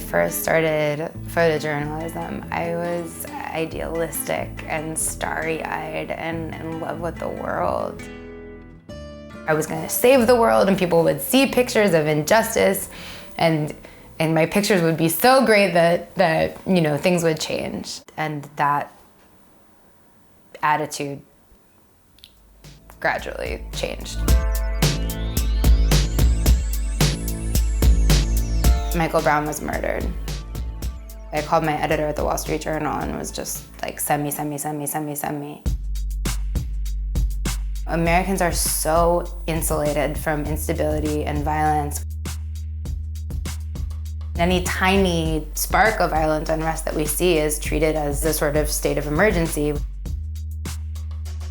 first started photojournalism, I was idealistic and starry-eyed and in love with the world. I was going to save the world, and people would see pictures of injustice, and my pictures would be so great that you know, things would change. And that attitude gradually changed. Michael Brown was murdered. I called my editor at the Wall Street Journal and was just like, send me. Americans are so insulated from instability and violence. Any tiny spark of violent unrest that we see is treated as a sort of state of emergency.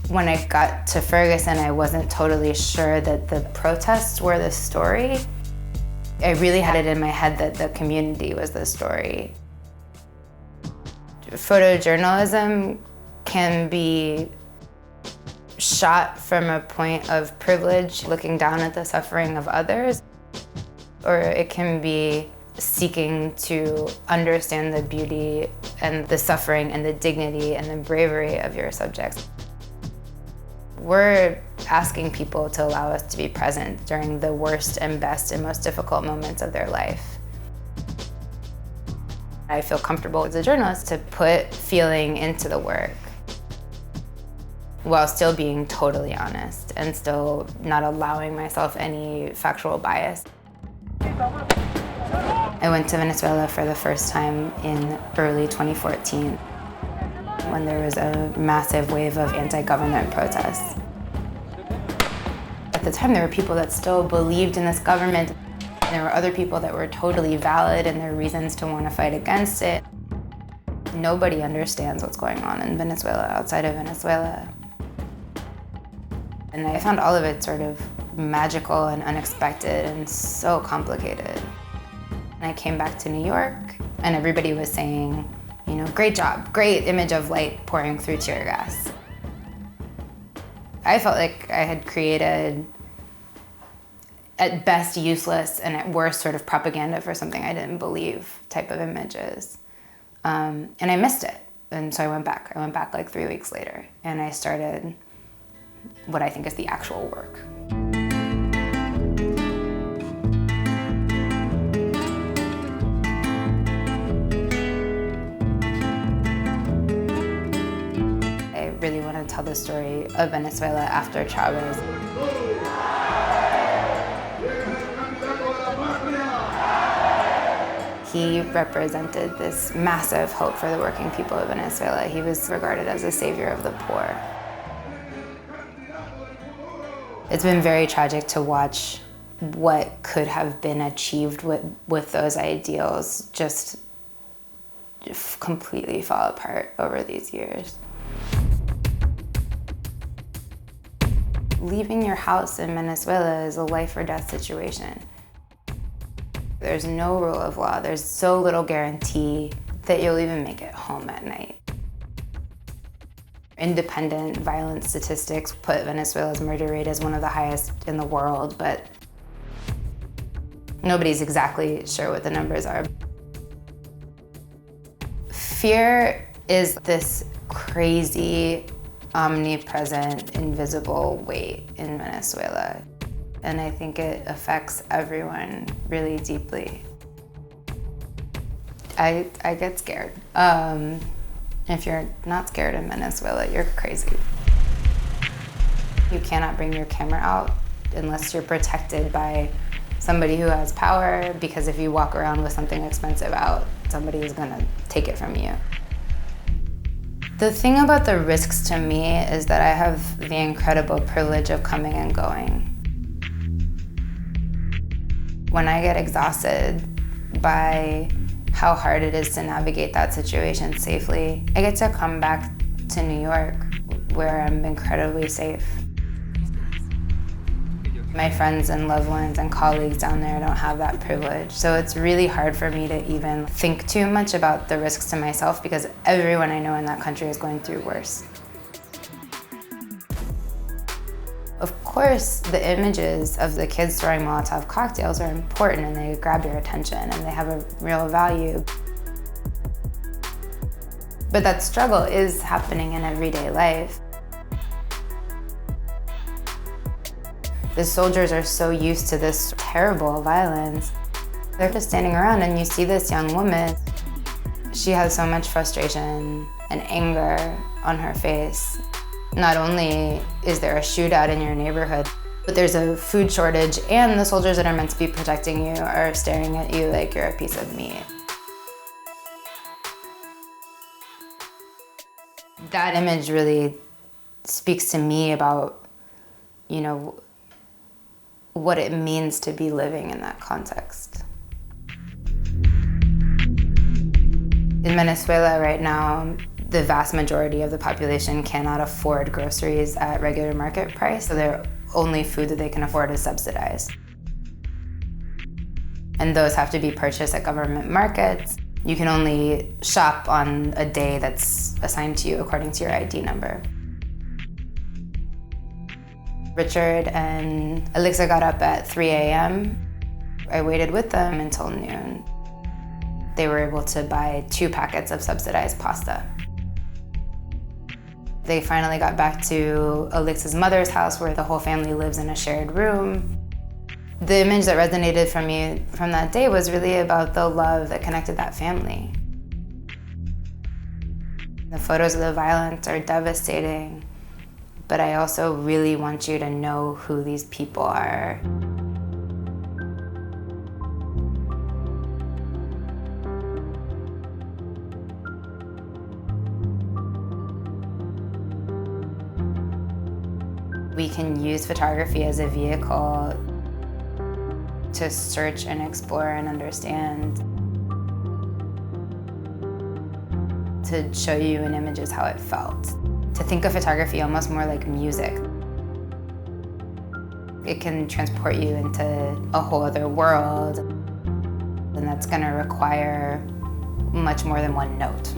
When I got to Ferguson, I wasn't totally sure that the protests were the story. I really had it in my head that the community was the story. Photojournalism can be shot from a point of privilege, looking down at the suffering of others, or it can be seeking to understand the beauty and the suffering and the dignity and the bravery of your subjects. We're asking people to allow us to be present during the worst and best and most difficult moments of their life. I feel comfortable as a journalist to put feeling into the work while still being totally honest and still not allowing myself any factual bias. I went to Venezuela for the first time in early 2014 when there was a massive wave of anti-government protests. At the time, there were people that still believed in this government. There were other people that were totally valid in their reasons to want to fight against it. Nobody understands what's going on in Venezuela outside of Venezuela. And I found all of it sort of magical and unexpected and so complicated. And I came back to New York, and everybody was saying, you know, great job, great image of light pouring through tear gas. I felt like I had created, at best useless and at worst sort of propaganda for something I didn't believe type of images. And I missed it. And so I went back. I went back like 3 weeks later, and I started what I think is the actual work. I really want to tell the story of Venezuela after Chavez. He represented this massive hope for the working people of Venezuela. He was regarded as a savior of the poor. It's been very tragic to watch what could have been achieved with those ideals just completely fall apart over these years. Leaving your house in Venezuela is a life or death situation. There's no rule of law. There's so little guarantee that you'll even make it home at night. Independent violence statistics put Venezuela's murder rate as one of the highest in the world, but nobody's exactly sure what the numbers are. Fear is this crazy, omnipresent, invisible weight in Venezuela. And I think it affects everyone really deeply. I get scared. If you're not scared in Venezuela, you're crazy. You cannot bring your camera out unless you're protected by somebody who has power, because if you walk around with something expensive out, somebody is gonna take it from you. The thing about the risks to me is that I have the incredible privilege of coming and going. When I get exhausted by how hard it is to navigate that situation safely, I get to come back to New York, where I'm incredibly safe. My friends and loved ones and colleagues down there don't have that privilege, so it's really hard for me to even think too much about the risks to myself, because everyone I know in that country is going through worse. Of course, the images of the kids throwing Molotov cocktails are important and they grab your attention and they have a real value. But that struggle is happening in everyday life. The soldiers are so used to this terrible violence. They're just standing around and you see this young woman. She has so much frustration and anger on her face. Not only is there a shootout in your neighborhood, but there's a food shortage and the soldiers that are meant to be protecting you are staring at you like you're a piece of meat. That image really speaks to me about, you know, what it means to be living in that context. In Venezuela right now, the vast majority of the population cannot afford groceries at regular market price, so their only food that they can afford is subsidized. And those have to be purchased at government markets. You can only shop on a day that's assigned to you according to your ID number. Richard and Alexa got up at 3 a.m. I waited with them until noon. They were able to buy 2 packets of subsidized pasta. They finally got back to Alexa's mother's house where the whole family lives in a shared room. The image that resonated from me from that day was really about the love that connected that family. The photos of the violence are devastating, but I also really want you to know who these people are. We can use photography as a vehicle to search and explore and understand, to show you in images how it felt. To think of photography almost more like music. It can transport you into a whole other world, and that's going to require much more than one note.